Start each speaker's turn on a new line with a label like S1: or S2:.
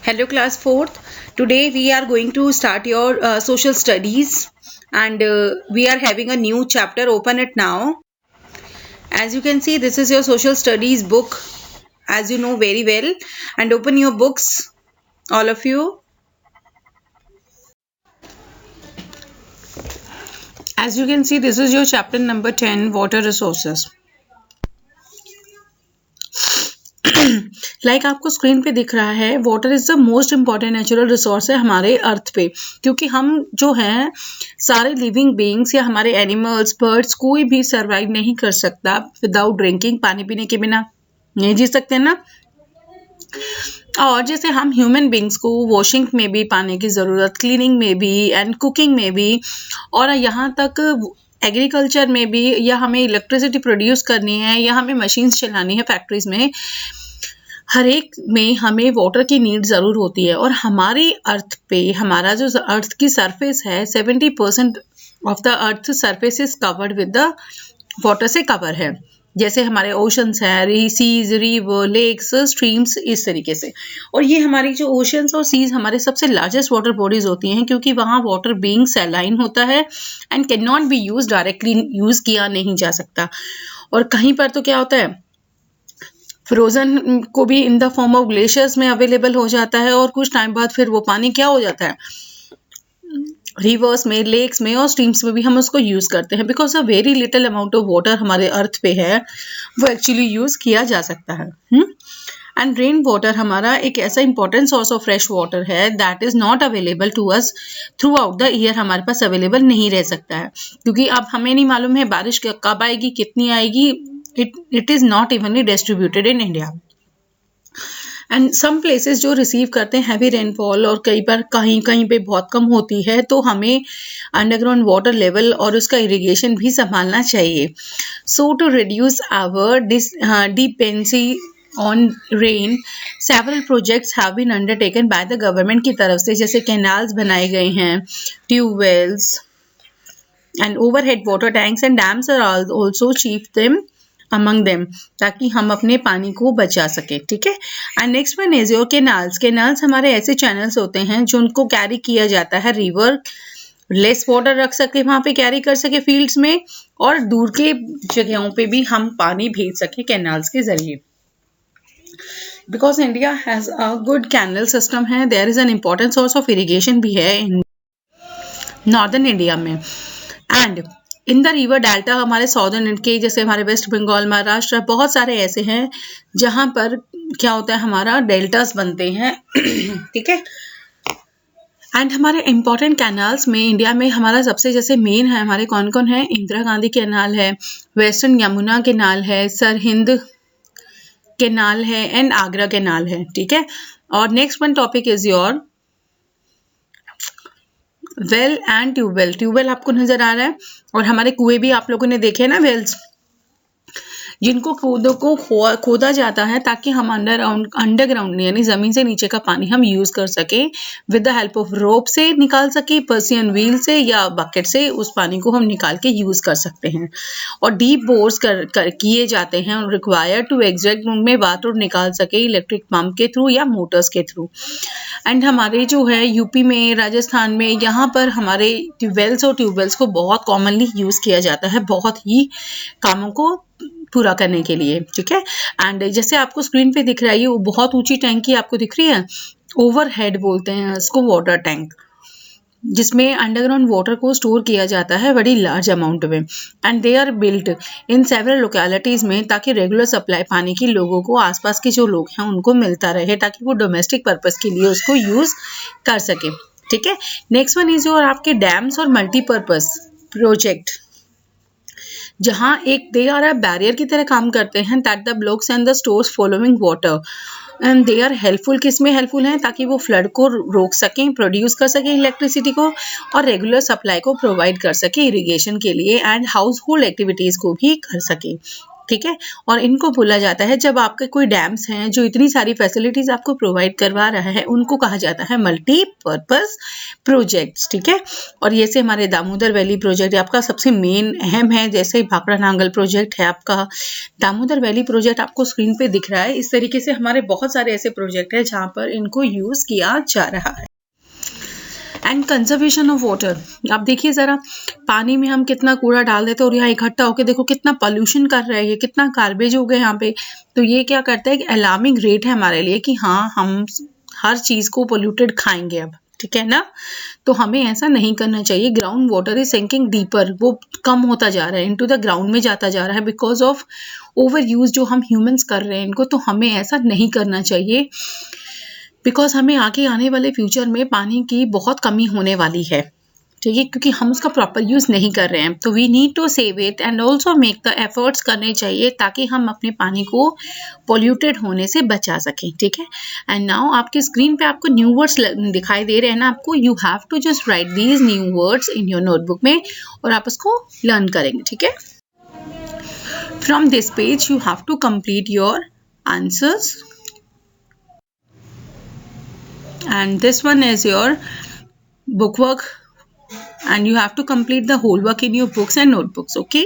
S1: Hello, class 4th. Today we are going to start your social studies and we are having a new chapter. Open it now. As you can see, this is your social studies book, as you know very well. And open your books, all of you. As you can see, this is your chapter number 10, water resources. Like आपको screen पे दिख रहा है, water is the most important natural resource है हमारे अर्थ पे, क्योंकि हम जो हैं सारे लिविंग बीइंग्स या हमारे एनिमल्स, बर्ड्स, कोई भी सर्वाइव नहीं कर सकता विदाउट ड्रिंकिंग, पानी पीने के बिना नहीं जी सकते ना। और जैसे हम ह्यूमन बींग्स को वॉशिंग में भी पानी की ज़रूरत, क्लीनिंग में भी एंड कुकिंग में भी, और यहाँ तक एग्रीकल्चर में भी, या हमें इलेक्ट्रिसिटी प्रोड्यूस करनी है या हमें मशीन्स चलानी है फैक्ट्रीज में, हर एक में हमें वाटर की नीड ज़रूर होती है। और हमारी अर्थ पे, हमारा जो अर्थ की सरफेस है, 70% of the earth surface is covered with the water से कवर है। जैसे हमारे ओशंस हैं, सीज, रिवर, लेक्स, स्ट्रीम्स, इस तरीके से। और ये हमारी जो ओशंस और सीज हमारे सबसे लार्जेस्ट वाटर बॉडीज होती हैं, क्योंकि वहाँ वाटर बीइंग सैलाइन होता है and can not be use directly, use किया नहीं जा सकता। और कहीं पर तो क्या होता है, फ्रोजन को भी in the form of glaciers में अवेलेबल हो जाता है, और कुछ टाइम बाद फिर वो पानी क्या हो जाता है, रिवर्स में, लेक्स में और स्ट्रीम्स में भी हम उसको यूज करते हैं, because a very little amount of water हमारे अर्थ पे है, वो एक्चुअली यूज किया जा सकता है। एंड रेन वाटर हमारा एक ऐसा important source of fresh water है that is not available to us throughout the year, हमारे पास अवेलेबल नहीं रह सकता है, क्योंकि अब हमें नहीं मालूम है बारिश कब आएगी, कितनी आएगी। it is not evenly distributed in India. And some places जो रिसीव करते हैं हैवी रेनफॉल, और कई बार कहीं कहीं पे बहुत कम होती है, तो हमें अंडरग्राउंड वाटर लेवल और उसका इरिगेशन भी संभालना चाहिए। So to reduce our dependency on rain, several projects have been undertaken by the government की तरफ से, जैसे कैनाल्स बनाए गए हैं, tubewells and overhead water tanks and dams are also chief them among them, ताकि हम अपने पानी को बचा सके। ठीक है। And next one is your canals. Canals हमारे ऐसे चैनल्स होते हैं जो उनको कैरी किया जाता है, रिवर लेस वाटर रख सके, वहां पे कैरी कर सके फील्ड्स में, और दूर के जगहों पे भी हम पानी भेज सके कैनाल्स के जरिए। Because India has a good canal system है, there is an important source of irrigation भी है नॉर्दर्न इंडिया में। And in the river delta हमारे सॉर्दर्न के, जैसे हमारे वेस्ट बंगाल, महाराष्ट्र, बहुत सारे ऐसे हैं जहां पर क्या होता है, हमारा डेल्टास बनते हैं। ठीक है। एंड हमारे इंपॉर्टेंट कैनाल्स में इंडिया में हमारा सबसे जैसे मेन है, हमारे कौन कौन है, इंदिरा गांधी कैनाल है, वेस्टर्न यमुना कैनाल है, सरहिंद कैनाल है एंड आगरा कैनाल है। ठीक है। और next one topic is your well and tubewell. Tubewell आपको नजर आ रहा है, और हमारे कुएं भी आप लोगों ने देखे ना, वेल्स, जिनको खोदा जाता है ताकि हम अंडरग्राउंड यानी जमीन से नीचे का पानी हम यूज कर सके, with the help of rope से निकाल सके, पर्सियन व्हील से या बकेट से उस पानी को हम निकाल के यूज कर सकते हैं। और डीप बोर्स किए जाते हैं, रिक्वायर्ड टू एग्जैक्ट में वाटर निकाल सके इलेक्ट्रिक पंप के थ्रू या मोटर्स के थ्रू। एंड हमारे जो है यूपी में, राजस्थान में, यहाँ पर हमारे ट्यूबवेल्स और ट्यूबवेल्स को बहुत कॉमनली यूज किया जाता है, बहुत ही कामों को पूरा करने के लिए। ठीक है। एंड जैसे आपको स्क्रीन पे दिख रहा है, ये बहुत ऊंची टैंकी आपको दिख रही है, ओवरहेड बोलते हैं इसको, वाटर टैंक, जिसमें अंडरग्राउंड वाटर को स्टोर किया जाता है बड़ी लार्ज अमाउंट में। And they are built in several localities में, ताकि रेगुलर सप्लाई पानी की लोगों को, आसपास के जो लोग हैं उनको मिलता रहे, ताकि वो डोमेस्टिक पर्पस के लिए उसको यूज कर सके। ठीक है। नेक्स्ट वन इज और आपके डैम्स और मल्टीपर्पज प्रोजेक्ट, जहां एक दे आर अ बैरियर की तरह काम करते हैं, that the blocks and the stores following water, and they are helpful. किस में हेल्पफुल हैं, ताकि वो फ्लड को रोक सकें, प्रोड्यूस कर सकें इलेक्ट्रिसिटी को, और रेगुलर सप्लाई को प्रोवाइड कर सके इरिगेशन के लिए, एंड हाउस होल्ड एक्टिविटीज को भी कर सके। ठीक है। और इनको बोला जाता है, जब आपके कोई डैम्स हैं जो इतनी सारी फैसिलिटीज आपको प्रोवाइड करवा रहा है, उनको कहा जाता है मल्टीपर्पज प्रोजेक्ट्स, ठीक है। और ये से हमारे दामोदर वैली प्रोजेक्ट आपका सबसे मेन अहम है, जैसे भाखड़ा नांगल प्रोजेक्ट है आपका, दामोदर वैली प्रोजेक्ट आपको स्क्रीन पे दिख रहा है। इस तरीके से हमारे बहुत सारे ऐसे प्रोजेक्ट है जहाँ पर इनको यूज किया जा रहा है। एंड कंजर्वेशन ऑफ वाटर, आप देखिए जरा, पानी में हम कितना कूड़ा डाल देते हैं और यहाँ इकट्ठा होकर देखो कितना पॉल्यूशन कर रहा है, ये कितना गार्बेज हो गया यहाँ पे। तो ये क्या करता है कि अलार्मिंग रेट है हमारे लिए कि हाँ, हम हर चीज को पोल्यूटेड खाएंगे अब, ठीक है ना। तो हमें ऐसा नहीं करना चाहिए। Ground water is sinking deeper, वो कम होता जा रहा है, इनटू द ग्राउंड में जाता जा रहा है बिकॉज ऑफ ओवर यूज जो हम ह्यूमंस कर रहे हैं इनको। तो हमें ऐसा नहीं करना चाहिए बिकॉज हमें आगे आने वाले फ्यूचर में पानी की बहुत कमी होने वाली है, ठीक है, क्योंकि हम उसका प्रॉपर यूज नहीं कर रहे हैं। तो we need to save it and also make the efforts करने चाहिए ताकि हम अपने पानी को पोल्यूटेड होने से बचा सकें, ठीक है। एंड नाउ आपके स्क्रीन पे आपको न्यू वर्ड्स दिखाई दे रहे हैं ना आपको, you have to just write these new words in your notebook में और आप उसको लर्न करेंगे, ठीक है। From this page you have to complete your answers and this one is your book work and you have to complete the whole work in your books and notebooks, okay.